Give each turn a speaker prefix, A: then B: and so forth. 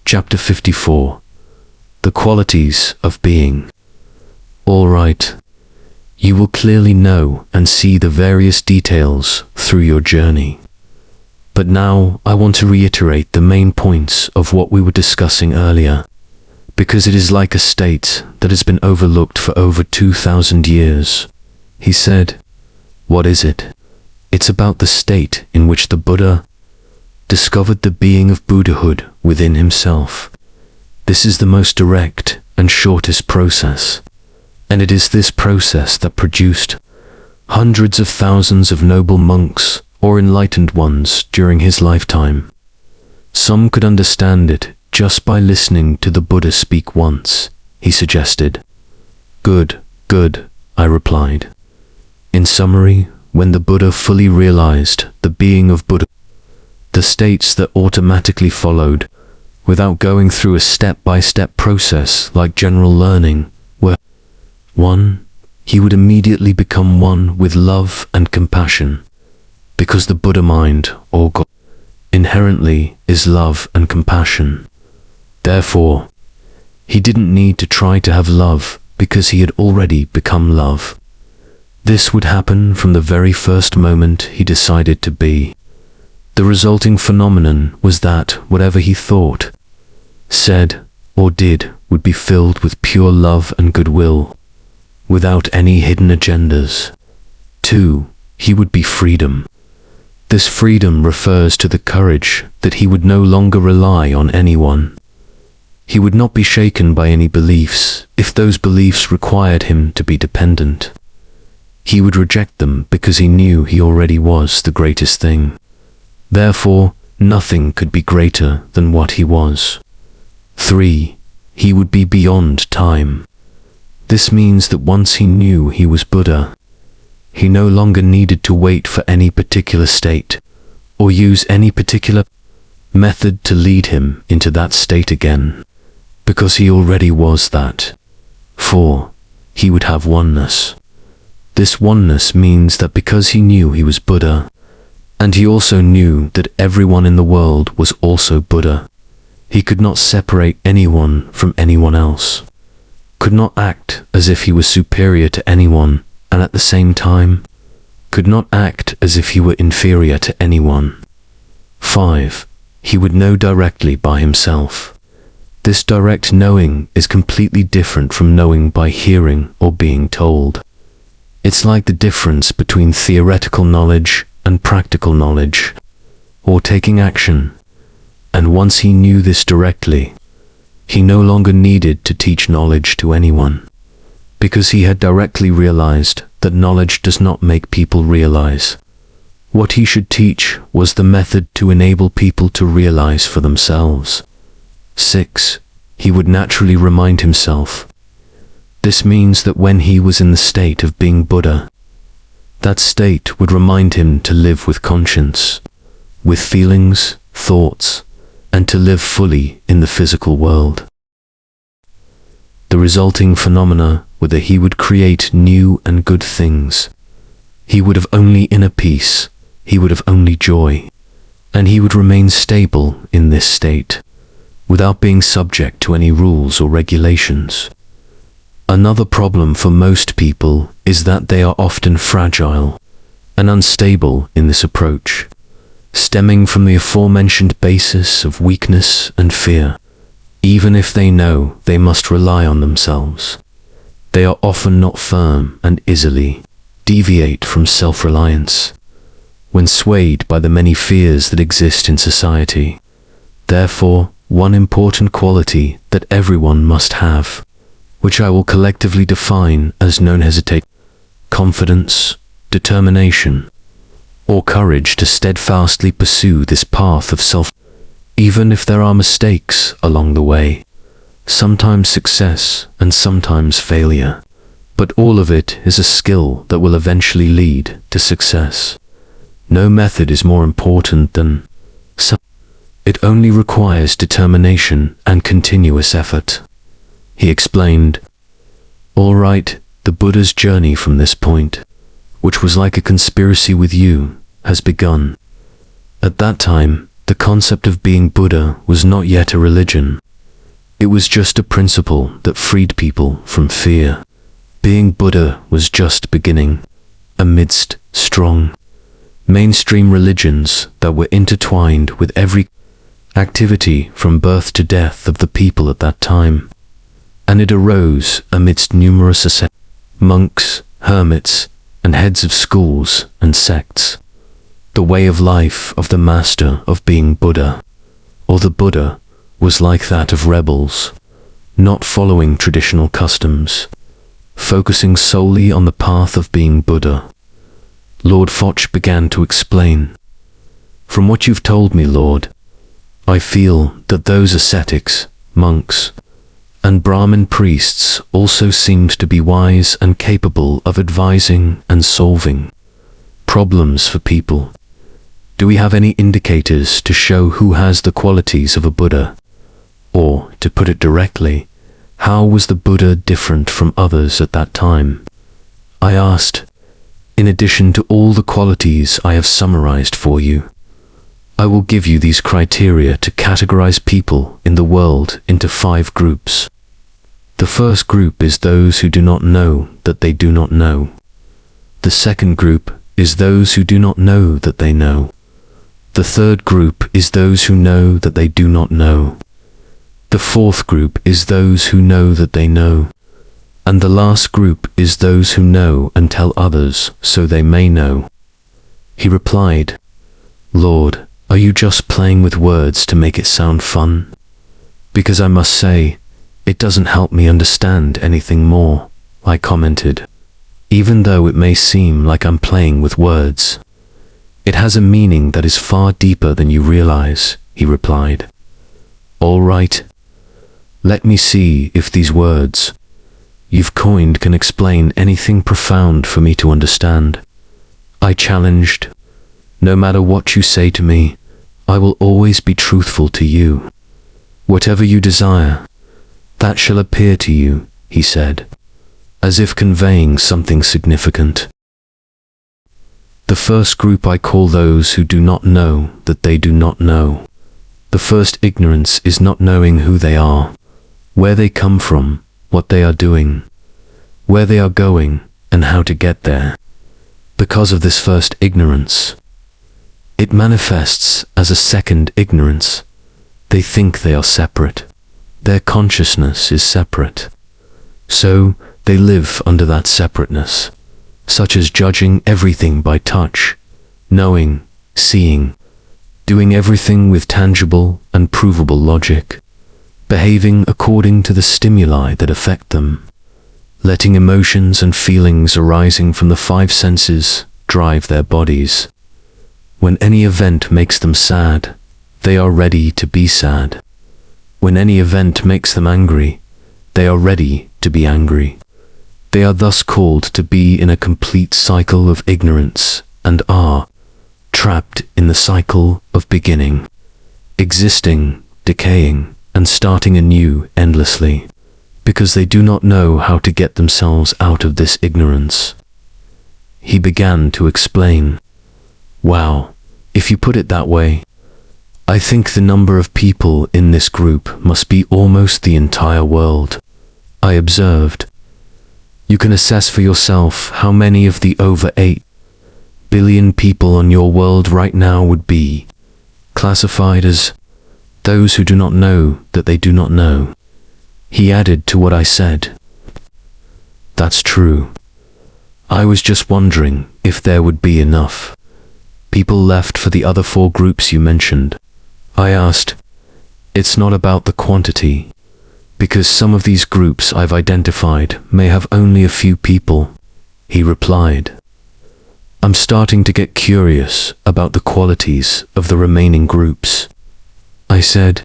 A: Chapter 54. The Qualities of Being. All right. You will clearly know and see the various details through your journey. But now I want to reiterate the main points of what we were discussing earlier, because it is like a state that has been overlooked for over 2,000 years. He said, what is it? It's about the state in which the Buddha discovered the being of Buddhahood within himself. This is the most direct and shortest process, and it is this process that produced hundreds of thousands of noble monks or enlightened ones during his lifetime. Some could understand it just by listening to the Buddha speak once, he suggested. Good, good, I replied. In summary, when the Buddha fully realized the being of Buddha, the states that automatically followed, without going through a step-by-step process like general learning, were 1. He would immediately become one with love and compassion, because the Buddha mind, or God, inherently is love and compassion. Therefore, he didn't need to try to have love because he had already become love. This would happen from the very first moment he decided to be. The resulting phenomenon was that whatever he thought, said, or did would be filled with pure love and goodwill, without any hidden agendas. 2. He would be freedom. This freedom refers to the courage that he would no longer rely on anyone. He would not be shaken by any beliefs if those beliefs required him to be dependent. He would reject them because he knew he already was the greatest thing. Therefore, nothing could be greater than what he was. 3. He would be beyond time. This means that once he knew he was Buddha, he no longer needed to wait for any particular state, or use any particular method to lead him into that state again, because he already was that. 4. He would have oneness. This oneness means that because he knew he was Buddha, and he also knew that everyone in the world was also Buddha, he could not separate anyone from anyone else, could not act as if he was superior to anyone, and at the same time, could not act as if he were inferior to anyone. 5. He would know directly by himself. This direct knowing is completely different from knowing by hearing or being told. It's like the difference between theoretical knowledge and practical knowledge, or taking action. And once he knew this directly, he no longer needed to teach knowledge to anyone, because he had directly realized that knowledge does not make people realize. What he should teach was the method to enable people to realize for themselves. 6. He would naturally remind himself. This means that when he was in the state of being Buddha, that state would remind him to live with conscience, with feelings, thoughts, and to live fully in the physical world. The resulting phenomena were that he would create new and good things. He would have only inner peace, he would have only joy, and he would remain stable in this state, without being subject to any rules or regulations. Another problem for most people is that they are often fragile and unstable in this approach, stemming from the aforementioned basis of weakness and fear. Even if they know they must rely on themselves, they are often not firm and easily deviate from self-reliance when swayed by the many fears that exist in society. Therefore, one important quality that everyone must have, which I will collectively define as non-hesitate, confidence, determination, or courage to steadfastly pursue this path of self, even if there are mistakes along the way, sometimes success and sometimes failure, but all of it is a skill that will eventually lead to success. No method is more important than it only requires determination and continuous effort. He explained. All right, the Buddha's journey from this point, which was like a conspiracy with you, has begun. At that time, The concept of being Buddha was not yet a religion. It was just a principle that freed people from fear. Being Buddha was just beginning, amidst strong, mainstream religions that were intertwined with every activity from birth to death of the people at that time. And it arose amidst numerous monks, hermits, and heads of schools and sects. The way of life of the master of being Buddha, or the Buddha, was like that of rebels, not following traditional customs, focusing solely on the path of being Buddha. Lord Foch began to explain. From what you've told me, Lord, I feel that those ascetics, monks, and Brahmin priests also seemed to be wise and capable of advising and solving problems for people. Do we have any indicators to show who has the qualities of a Buddha? Or, to put it directly, how was the Buddha different from others at that time? I asked, in addition to all the qualities I have summarized for you. I will give you these criteria to categorize people in the world into 5 groups. The first group is those who do not know that they do not know. The second group is those who do not know that they know. The third group is those who know that they do not know. The fourth group is those who know that they know. And the last group is those who know and tell others so they may know. He replied, Lord, are you just playing with words to make it sound fun? Because I must say, it doesn't help me understand anything more, I commented. Even though it may seem like I'm playing with words. It has a meaning that is far deeper than you realize, he replied. All right. Let me see if these words you've coined can explain anything profound for me to understand. I challenged. No matter what you say to me, I will always be truthful to you. Whatever you desire, that shall appear to you, he said, as if conveying something significant. The first group I call those who do not know that they do not know. The first ignorance is not knowing who they are, where they come from, what they are doing, where they are going, and how to get there. Because of this first ignorance, it manifests as a second ignorance. They think they are separate. Their consciousness is separate. So they live under that separateness, such as judging everything by touch, knowing, seeing, doing everything with tangible and provable logic, behaving according to the stimuli that affect them, letting emotions and feelings arising from the 5 senses drive their bodies. When any event makes them sad, they are ready to be sad. When any event makes them angry, they are ready to be angry. They are thus called to be in a complete cycle of ignorance and are trapped in the cycle of beginning, existing, decaying, and starting anew endlessly, because they do not know how to get themselves out of this ignorance. He began to explain. Wow, if you put it that way, I think the number of people in this group must be almost the entire world. I observed. You can assess for yourself how many of the over 8 billion people on your world right now would be classified as those who do not know that they do not know. He added to what I said. That's true. I was just wondering if there would be enough people left for the other 4 groups you mentioned. I asked. It's not about the quantity, because some of these groups I've identified may have only a few people, he replied. I'm starting to get curious about the qualities of the remaining groups. I said,